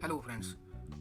Hello friends,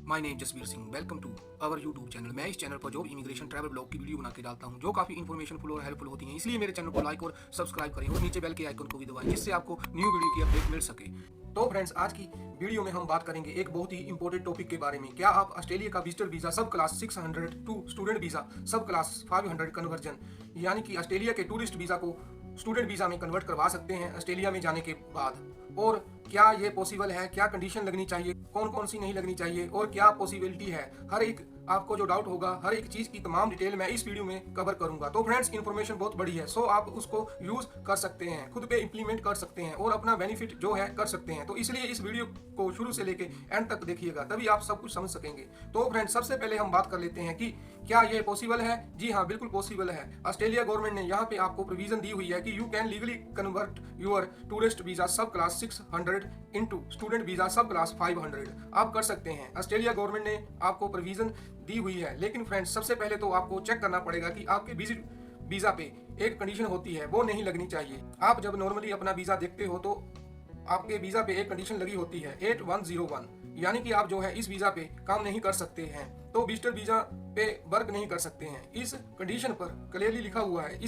my name Jasveer Singh. Welcome to our YouTube channel. मैं इस channel पर job, immigration, travel blog की video बना के डालता हूं जो काफ़ी इन्फॉर्मेशनफुल और हेल्पफुल होती हैं। इसलिए मेरे चैनल को लाइक और सब्सक्राइब करें और नीचे बेल के आइकन को भी दबाएं जिससे आपको न्यू वीडियो की अपडेट मिल सके। तो फ्रेंड्स, आज की वीडियो में हम बात करेंगे एक बहुत ही इंपॉर्टेंट टॉपिक के बारे में। क्या आप ऑस्ट्रेलिया का विजिटर वीज़ा सब क्लास 600 टू स्टूडेंट वीज़ा सब क्लास 500 कन्वर्जन, यानी कि ऑस्ट्रेलिया के टूरिस्ट वीज़ा को स्टूडेंट वीज़ा में कन्वर्ट करवा सकते हैं ऑस्ट्रेलिया में जाने के बाद? और क्या ये पॉसिबल है? क्या कंडीशन लगनी चाहिए, कौन कौन सी नहीं लगनी चाहिए और क्या पॉसिबिलिटी है? हर एक आपको जो डाउट होगा, हर एक चीज़ की तमाम डिटेल मैं इस वीडियो में कवर करूंगा। तो फ्रेंड्स, इन्फॉर्मेशन बहुत बड़ी है, सो आप उसको यूज़ कर सकते हैं, खुद पे इम्प्लीमेंट कर सकते हैं और अपना बेनिफिट जो है कर सकते हैं। तो इसलिए इस वीडियो को शुरू से लेके एंड तक देखिएगा, तभी आप सब कुछ समझ सकेंगे। तो फ्रेंड्स, सबसे पहले हम बात कर लेते हैं कि क्या ये पॉसिबल है। जी हाँ, बिल्कुल पॉसिबल है। ऑस्ट्रेलिया गवर्नमेंट ने यहाँ पे आपको प्रोविजन दी हुई है कि you can legally convert your tourist visa सब क्लास 600 इनटू स्टूडेंट वीजा सब क्लास 500। आप कर सकते हैं। ऑस्ट्रेलिया गवर्नमेंट ने आपको प्रोविजन दी हुई है। लेकिन फ्रेंड्स, सबसे पहले तो आपको चेक करना पड़ेगा कि आपके विजिट वीजा पे एक कंडीशन होती है, वो नहीं लगनी चाहिए। आप जब नॉर्मली अपना वीजा देखते हो तो आपके वीजा पे एक कंडीशन लगी होती है 8101, यानी कि आप जो है इस वीजा पे काम नहीं कर सकते हैं, तो विजिटर वीजा पे वर्क नहीं कर सकते हैं। इस कंडीशन पर क्लियरली लिखा हुआ है।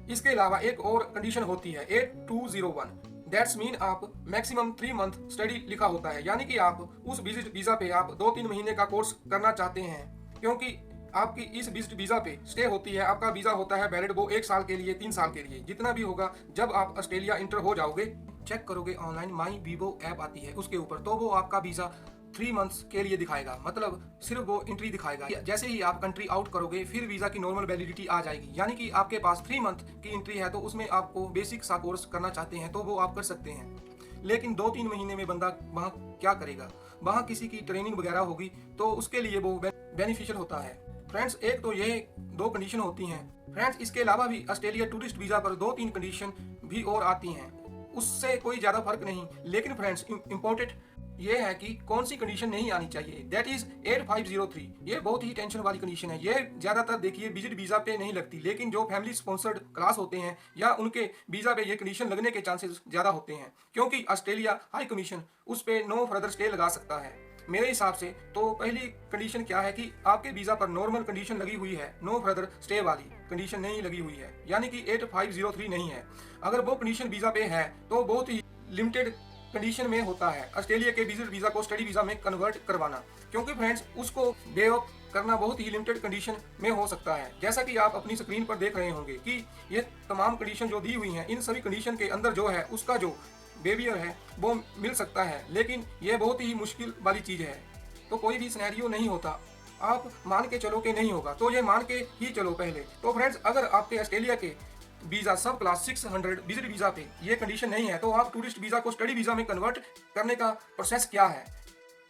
इसके अलावा एक और कंडीशन होती है 8201। दैट्स मीन आप मैक्सिमम 3 मंथ स्टडी लिखा होता है, यानी कि आप उस विजिट वीजा पे आप 2-3 महीने का कोर्स करना चाहते हैं, क्योंकि आपकी इस विजिट वीजा पे स्टे होती है। आपका वीजा होता है वैलिड, वो 1 साल के लिए, 3 साल के लिए, जितना भी होगा। जब आप ऑस्ट्रेलिया इंटर हो जाओगे, चेक करोगे ऑनलाइन, माई वीवो ऐप आती है उसके ऊपर, तो वो आपका वीजा 3 मंथ्स के लिए दिखाएगा, मतलब सिर्फ वो एंट्री दिखाएगा। जैसे ही आप कंट्री आउट करोगे, फिर वीजा की नॉर्मल वैलिडिटी आ जाएगी, यानी कि आपके पास 3 मंथ की एंट्री है, तो उसमें आपको बेसिक सा कोर्स करना चाहते हैं तो वो आप कर सकते हैं। लेकिन 2-3 महीने में बंदा वहाँ क्या करेगा? वहाँ किसी की ट्रेनिंग वगैरह होगी, तो उसके लिए वो बेनिफिशियल होता है। फ्रेंड्स, एक तो ये 2 कंडीशन होती हैं। फ्रेंड्स, इसके अलावा भी ऑस्ट्रेलिया टूरिस्ट वीजा पर 2-3 कंडीशन भी और आती हैं, उससे कोई ज़्यादा फर्क नहीं। लेकिन फ्रेंड्स, इम्पोर्टेंट ये है कि कौन सी कंडीशन नहीं आनी चाहिए, दैट इज 8503। ये बहुत ही टेंशन वाली कंडीशन है। ये ज़्यादातर देखिए विजिट वीज़ा पे नहीं लगती, लेकिन जो फैमिली स्पॉन्सर्ड क्लास होते हैं या उनके वीज़ा पे ये कंडीशन लगने के चांसेस ज़्यादा होते हैं, क्योंकि ऑस्ट्रेलिया हाई कमीशन उस पर नो फर्दर स्टे लगा सकता है। मेरे हिसाब से तो पहली कंडीशन क्या है कि आपके वीज़ा पर नॉर्मल कंडीशन लगी हुई है, नो फर्दर स्टे वाली कंडीशन नहीं लगी हुई है, यानी कि 8503 नहीं है। अगर वो कंडीशन वीज़ा पे है तो बहुत ही लिमिटेड कंडीशन में होता है ऑस्ट्रेलिया के विजिट वीज़ा को स्टडी वीज़ा में कन्वर्ट करवाना, क्योंकि फ्रेंड्स उसको बे ऑफ करना बहुत ही लिमिटेड कंडीशन में हो सकता है। जैसा कि आप अपनी स्क्रीन पर देख रहे होंगे कि ये तमाम कंडीशन जो दी हुई हैं, इन सभी कंडीशन के अंदर जो है उसका जो बेबियर है वो मिल सकता है, लेकिन ये बहुत ही मुश्किल वाली चीज़ है। तो कोई भी सिनेरियो नहीं होता, आप मान के चलो कि नहीं होगा, तो ये मान के ही चलो पहले। तो फ्रेंड्स, अगर आपके ऑस्ट्रेलिया के वीज़ा सब क्लास 600 विजिट वीज़ा पे ये कंडीशन नहीं है, तो आप टूरिस्ट वीज़ा को स्टडी वीज़ा में कन्वर्ट करने का प्रोसेस क्या है,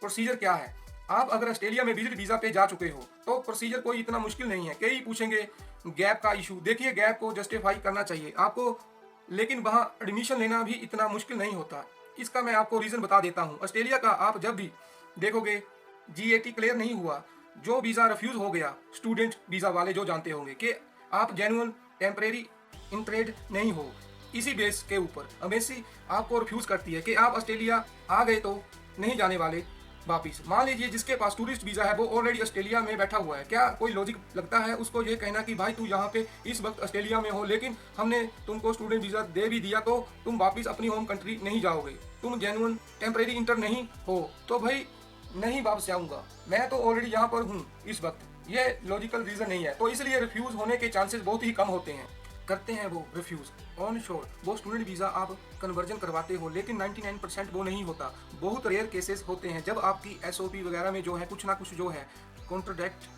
प्रोसीजर क्या है? आप अगर ऑस्ट्रेलिया में विजिट वीज़ा पे जा चुके हो तो प्रोसीजर कोई इतना मुश्किल नहीं है। कई पूछेंगे गैप का इशू, देखिए गैप को जस्टिफाई करना चाहिए आपको, लेकिन वहाँ एडमिशन लेना भी इतना मुश्किल नहीं होता। इसका मैं आपको रीज़न बता देता हूँ। ऑस्ट्रेलिया का आप जब भी देखोगे GAT क्लियर नहीं हुआ, जो वीज़ा रिफ्यूज़ हो गया, स्टूडेंट वीज़ा वाले जो जानते होंगे कि आप जेन्युइन टेम्परेरी इंट्रेड नहीं हो, इसी बेस के ऊपर एम्बेसी आपको रिफ्यूज़ करती है कि आप ऑस्ट्रेलिया आ गए तो नहीं जाने वाले वापिस। मान लीजिए जिसके पास टूरिस्ट वीज़ा है वो ऑलरेडी ऑस्ट्रेलिया में बैठा हुआ है, क्या कोई लॉजिक लगता है उसको ये कहना कि भाई तू यहाँ पे इस वक्त ऑस्ट्रेलिया में हो, लेकिन हमने तुमको स्टूडेंट वीज़ा दे भी दिया तो तुम वापस अपनी होम कंट्री नहीं जाओगे, तुम जेन्युइन टेम्परेरी इंटर नहीं हो, तो भाई नहीं वापस जाऊँगा, मैं तो ऑलरेडी यहाँ पर हूँ इस वक्त। ये लॉजिकल रीज़न नहीं है, तो इसलिए रिफ्यूज़ होने के चांसेस बहुत ही कम होते हैं। करते हैं वो रिफ्यूज़ ऑन शोर, वो स्टूडेंट वीज़ा आप कन्वर्जन करवाते हो, लेकिन 99% वो नहीं होता। बहुत रेयर केसेस होते हैं जब आपकी SOP वगैरह में जो है कुछ ना कुछ जो है कॉन्ट्रोडक्ट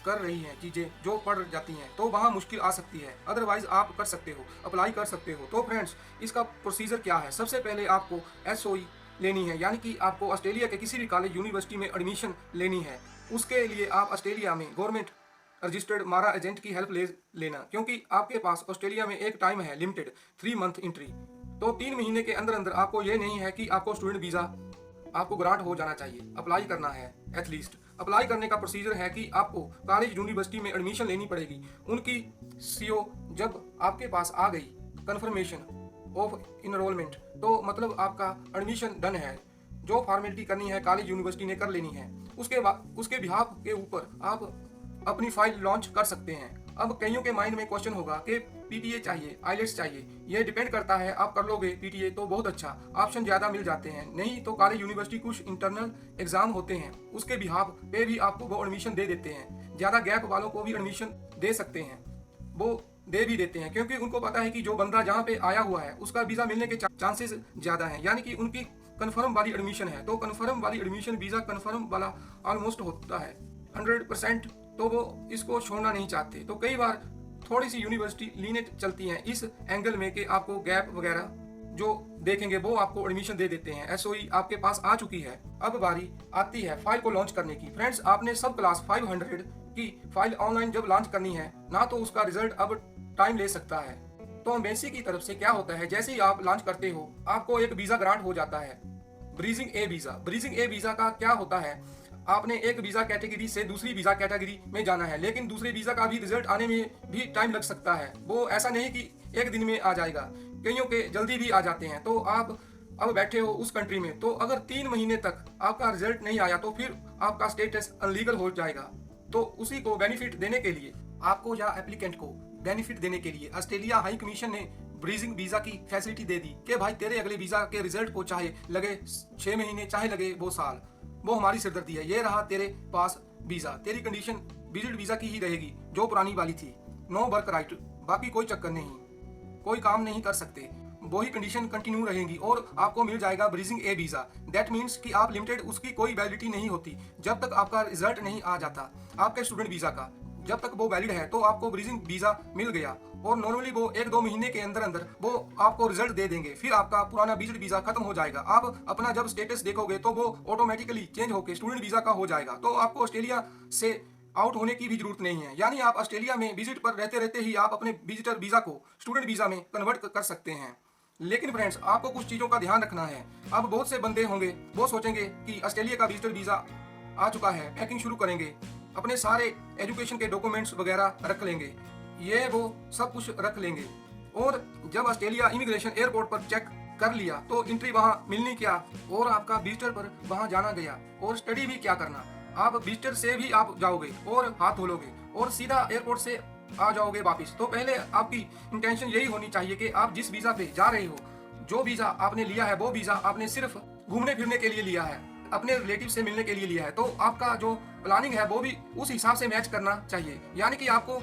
कर रही हैं चीज़ें जो पड़ जाती हैं, तो वहाँ मुश्किल आ सकती है। अदरवाइज आप कर सकते हो, अप्लाई कर सकते हो। तो फ्रेंड्स, इसका प्रोसीजर क्या है? सबसे पहले आपको SOE लेनी है, यानी कि आपको ऑस्ट्रेलिया के किसी भी कॉलेज यूनिवर्सिटी में एडमिशन लेनी है। उसके लिए आप ऑस्ट्रेलिया में गवर्नमेंट रजिस्टर्ड मारा एजेंट की हेल्प ले लेना, क्योंकि आपके पास ऑस्ट्रेलिया में एक टाइम है लिमिटेड 3 मंथ एंट्री, तो 3 महीने के अंदर अंदर आपको ये नहीं है कि आपको स्टूडेंट वीज़ा आपको ग्रांट हो जाना चाहिए, अप्लाई करना है। एटलीस्ट अप्लाई करने का प्रोसीजर है कि आपको कॉलेज यूनिवर्सिटी में एडमिशन लेनी पड़ेगी। उनकी CO जब आपके पास आ गई कंफर्मेशन ऑफ इनरोलमेंट, तो मतलब आपका एडमिशन डन है। जो फॉर्मेलिटी करनी है कॉलेज यूनिवर्सिटी ने कर लेनी है। उसके बाद उसके बिहाफ के ऊपर आप अपनी फाइल लॉन्च कर सकते हैं। अब कईयों के माइंड में क्वेश्चन होगा कि पीटीए चाहिए, आईलेट्स चाहिए। ये डिपेंड करता है, आप कर लोगे पीटीए तो बहुत अच्छा, ऑप्शन ज़्यादा मिल जाते हैं। नहीं तो कॉलेज यूनिवर्सिटी कुछ इंटरनल एग्जाम होते हैं, उसके बिहाफ पे भी आपको वो एडमिशन दे देते हैं। ज़्यादा गैप वालों को भी एडमिशन दे सकते हैं, वो दे भी देते हैं, क्योंकि उनको पता है कि जो बंदा जहाँ पे आया हुआ है उसका वीज़ा मिलने के चांसेस ज़्यादा हैं, यानी कि उनकी कन्फर्म वाली एडमिशन है। तो कन्फर्म वाली एडमिशन वीज़ा कन्फर्म वाला ऑलमोस्ट होता है 100%, तो वो इसको छोड़ना नहीं चाहते। तो कई बार थोड़ी सी यूनिवर्सिटी लीनेट चलती हैं इस एंगल में कि आपको गैप वगैरह जो देखेंगे वो आपको एडमिशन दे देते हैं। एसओई आपके पास आ चुकी है, अब बारी आती है फाइल को लॉन्च करने की। फ्रेंड्स, आपने सब क्लास 500 की फाइल ऑनलाइन जब लॉन्च करनी है ना, तो उसका रिजल्ट अब टाइम ले सकता है। तो एम्बेसी की तरफ से क्या होता है, जैसे ही आप लॉन्च करते हो आपको एक वीज़ा ग्रांट हो जाता है, ब्रीजिंग ए वीज़ा। ब्रीजिंग ए वीज़ा का क्या होता है, आपने एक वीज़ा कैटेगरी से दूसरी वीज़ा कैटेगरी में जाना है, लेकिन दूसरे वीज़ा का भी रिजल्ट आने में भी टाइम लग सकता है। वो ऐसा नहीं कि एक दिन में आ जाएगा, कईयों के जल्दी भी आ जाते हैं। तो आप अब बैठे हो उस कंट्री में, तो अगर 3 महीने तक आपका रिजल्ट नहीं आया तो फिर आपका स्टेटस अनलीगल हो जाएगा। तो उसी को बेनिफिट देने के लिए, आपको या एप्लीकेंट को बेनिफिट देने के लिए ऑस्ट्रेलिया हाई कमीशन ने ब्रीजिंग वीज़ा की फैसिलिटी दे दी कि भाई तेरे अगले वीज़ा के रिजल्ट को चाहे लगे 6 महीने चाहे लगे वो साल, वो हमारी सिरदर्दी है। ये रहा तेरे पास वीज़ा, तेरी कंडीशन विजिट वीज़ा की ही रहेगी जो पुरानी वाली थी। नो वर्क राइट, बाकी कोई चक्कर नहीं, कोई काम नहीं कर सकते, वही कंडीशन कंटिन्यू रहेंगी और आपको मिल जाएगा bridging A visa. That means कि आप लिमिटेड, उसकी कोई वैलिडिटी नहीं होती जब तक आपका रिजल्ट नहीं आ जाता आपके स्टूडेंट वीज़ा का। जब तक वो वैलिड है तो आपको ब्रीजिंग वीज़ा मिल गया, और नॉर्मली वो 1-2 महीने के अंदर अंदर वो आपको रिजल्ट दे देंगे, फिर आपका पुराना विजिट वीज़ा खत्म हो जाएगा। आप अपना जब स्टेटस देखोगे तो वो ऑटोमेटिकली चेंज होकर स्टूडेंट वीज़ा का हो जाएगा। तो आपको ऑस्ट्रेलिया से आउट होने की भी जरूरत नहीं है, यानी आप ऑस्ट्रेलिया में विजिट पर रहते रहते ही आप अपने विजिटर वीज़ा को स्टूडेंट वीज़ा में कन्वर्ट कर सकते हैं। लेकिन फ्रेंड्स, आपको कुछ चीज़ों का ध्यान रखना है। अब बहुत से बंदे होंगे वो सोचेंगे कि ऑस्ट्रेलिया का विजिटर वीज़ा आ चुका है, पैकिंग शुरू करेंगे, अपने सारे एजुकेशन के डॉक्यूमेंट्स वगैरह रख लेंगे, ये वो सब कुछ रख लेंगे, और जब ऑस्ट्रेलिया इमिग्रेशन एयरपोर्ट पर चेक कर लिया तो एंट्री वहाँ मिलनी क्या, और आपका विजिटर पर वहाँ जाना गया, और स्टडी भी क्या करना। आप विजिटर से भी आप जाओगे और हाथ धो लोगे और सीधा एयरपोर्ट से आ जाओगे वापस। तो पहले आपकी इंटेंशन यही होनी चाहिए कि आप जिस वीज़ा पे जा रहे हो, जो वीज़ा आपने लिया है वो वीज़ा आपने सिर्फ घूमने फिरने के लिए लिया है, अपने रिलेटिव से मिलने के लिए लिया है। तो आपका जो प्लानिंग है वो भी उस हिसाब से मैच करना चाहिए, यानी कि आपको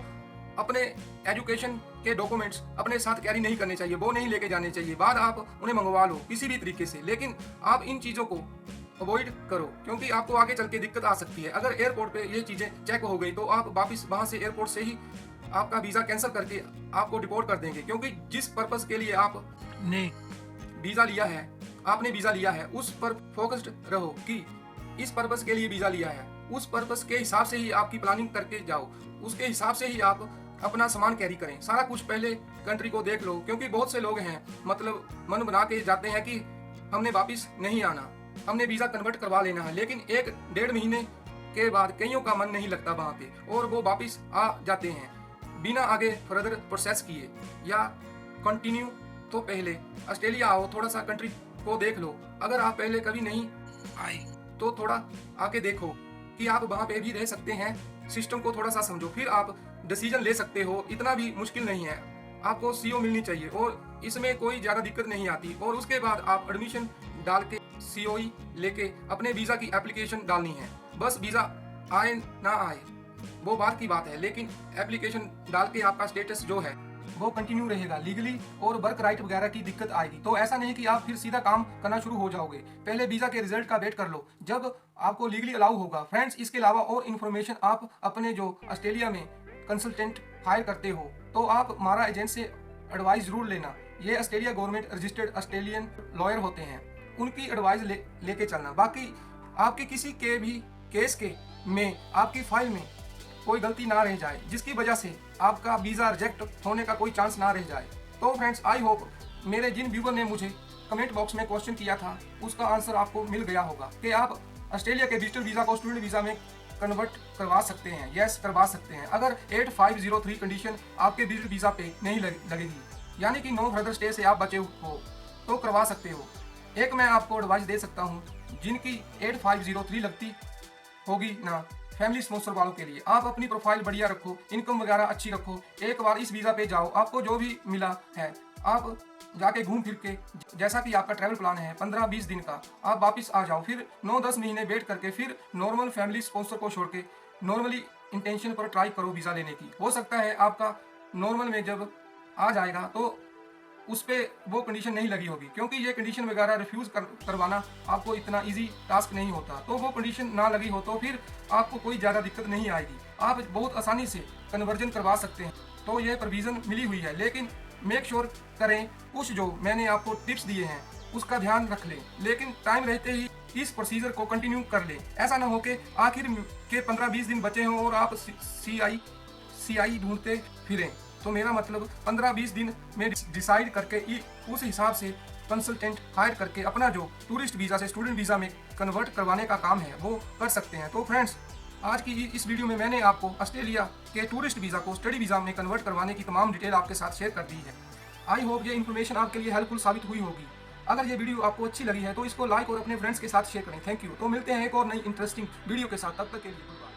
अपने एजुकेशन के डॉक्यूमेंट्स अपने साथ कैरी नहीं करने चाहिए, वो नहीं लेके जाने चाहिए। बाद आप उन्हें मंगवा लो किसी भी तरीके से, लेकिन आप इन चीज़ों को अवॉइड करो, क्योंकि आपको आगे चल के दिक्कत आ सकती है। अगर एयरपोर्ट पे ये चीज़ें चेक हो गई तो आप वापस वहाँ से एयरपोर्ट से ही आपका वीज़ा कैंसिल करके आपको डिपोर्ट कर देंगे, क्योंकि जिस पर्पज़ के लिए आपने वीज़ा लिया है, उस पर फोकस्ड रहो कि इस पर्पज़ के लिए वीज़ा लिया है, उस पर्पज़ के हिसाब से ही आपकी प्लानिंग करके जाओ, उसके हिसाब से ही आप अपना सामान कैरी करें। सारा कुछ पहले कंट्री को देख लो, क्योंकि बहुत से लोग हैं मतलब मन बना के जाते हैं कि हमने वापस नहीं आना, हमने वीज़ा कन्वर्ट करवा लेना है, लेकिन 1-1.5 महीने के बाद कईयों का मन नहीं लगता वहाँ पे और वो वापस आ जाते हैं बिना आगे फर्दर प्रोसेस किए या कंटिन्यू। तो पहले ऑस्ट्रेलिया आओ, थोड़ा सा कंट्री को देख लो। अगर आप पहले कभी नहीं आए तो थोड़ा आके देखो कि आप वहाँ पे भी रह सकते हैं, सिस्टम को थोड़ा सा समझो, फिर आप डिसीजन ले सकते हो। इतना भी मुश्किल नहीं है, आपको सीओ मिलनी चाहिए और इसमें कोई ज़्यादा दिक्कत नहीं आती। और उसके बाद आप एडमिशन डाल के सीओई लेके अपने वीज़ा की एप्लीकेशन डालनी है। बस वीज़ा आए ना आए वो बात की बात है, लेकिन एप्लीकेशन डाल के आपका स्टेटस जो है वो कंटिन्यू रहेगा लीगली, और वर्क राइट वगैरह की दिक्कत आएगी। तो ऐसा नहीं कि आप फिर सीधा काम करना शुरू हो जाओगे, पहले वीज़ा के रिजल्ट का वेट कर लो जब आपको लीगली अलाउ होगा। फ्रेंड्स, इसके अलावा और इन्फॉर्मेशन आप अपने जो ऑस्ट्रेलिया में कंसल्टेंट हायर करते हो तो आप मारा एजेंट से एडवाइस जरूर लेना। ये Australia government registered Australian lawyer होते हैं, उनकी एडवाइस लेके चलना। बाकी आपके किसी के भी केस के में आपकी फाइल में कोई गलती ना रह जाए जिसकी वजह से आपका वीज़ा रिजेक्ट होने का कोई चांस ना रह जाए। तो फ्रेंड्स, आई होप मेरे जिन व्यूवर ने मुझे कमेंट बॉक्स में क्वेश्चन किया था उसका आंसर आपको मिल गया होगा कि आप ऑस्ट्रेलिया के विजिटर वीज़ा को स्टूडेंट वीज़ा में कन्वर्ट करवा सकते हैं। यस, करवा सकते हैं अगर 8503 कंडीशन आपके विजिटर वीज़ा पे नहीं लगेगी, यानी कि नो फर्दर स्टे से आप बचे हो तो करवा सकते हो। एक मैं आपको एडवाइस दे सकता हूँ, जिनकी 8503 लगती होगी ना, फैमिली स्पॉन्सर वालों के लिए। आप अपनी प्रोफाइल बढ़िया रखो, इनकम वगैरह अच्छी रखो, एक बार इस वीज़ा पे जाओ, आपको जो भी मिला है आप जाके घूम फिर के, जैसा कि आपका ट्रैवल प्लान है 15-20 दिन का, आप वापस आ जाओ। फिर 9-10 महीने वेट करके फिर नॉर्मल फैमिली स्पॉन्सर को छोड़ के नॉर्मली इंटेंशन पर ट्राई करो वीज़ा लेने की। हो सकता है आपका नॉर्मल में जब आ जाएगा तो उस पर वो कंडीशन नहीं लगी होगी, क्योंकि ये कंडीशन वगैरह रिफ्यूज़ करवाना आपको इतना इजी टास्क नहीं होता। तो वो कंडीशन ना लगी हो तो फिर आपको कोई ज़्यादा दिक्कत नहीं आएगी, आप बहुत आसानी से कन्वर्जन करवा सकते हैं। तो ये प्रोविज़न मिली हुई है, लेकिन मेक श्योर करें कुछ जो मैंने आपको टिप्स दिए हैं उसका ध्यान रख लें, लेकिन टाइम रहते ही इस प्रोसीजर को कंटिन्यू कर लें। ऐसा ना हो कि आखिर के 15-20 दिन बचे हों और आप CI ढूंढते फिरें। तो मेरा मतलब 15-20 दिन में डिसाइड करके उस हिसाब से कंसल्टेंट हायर करके अपना जो टूरिस्ट वीज़ा से स्टूडेंट वीज़ा में कन्वर्ट करवाने का काम है वो कर सकते हैं। तो फ्रेंड्स, आज की इस वीडियो में मैंने आपको ऑस्ट्रेलिया के टूरिस्ट वीज़ा को स्टडी वीज़ा में कन्वर्ट करवाने की तमाम डिटेल आपके साथ शेयर कर दी है। आई होप ये इन्फॉर्मेशन आपके लिए हेल्पफुल साबित हुई होगी। अगर ये वीडियो आपको अच्छी लगी है तो इसको लाइक और अपने फ्रेंड्स के साथ शेयर करें। Thank you. तो मिलते हैं एक और नई इंटरेस्टिंग वीडियो के साथ, तब तक के लिए।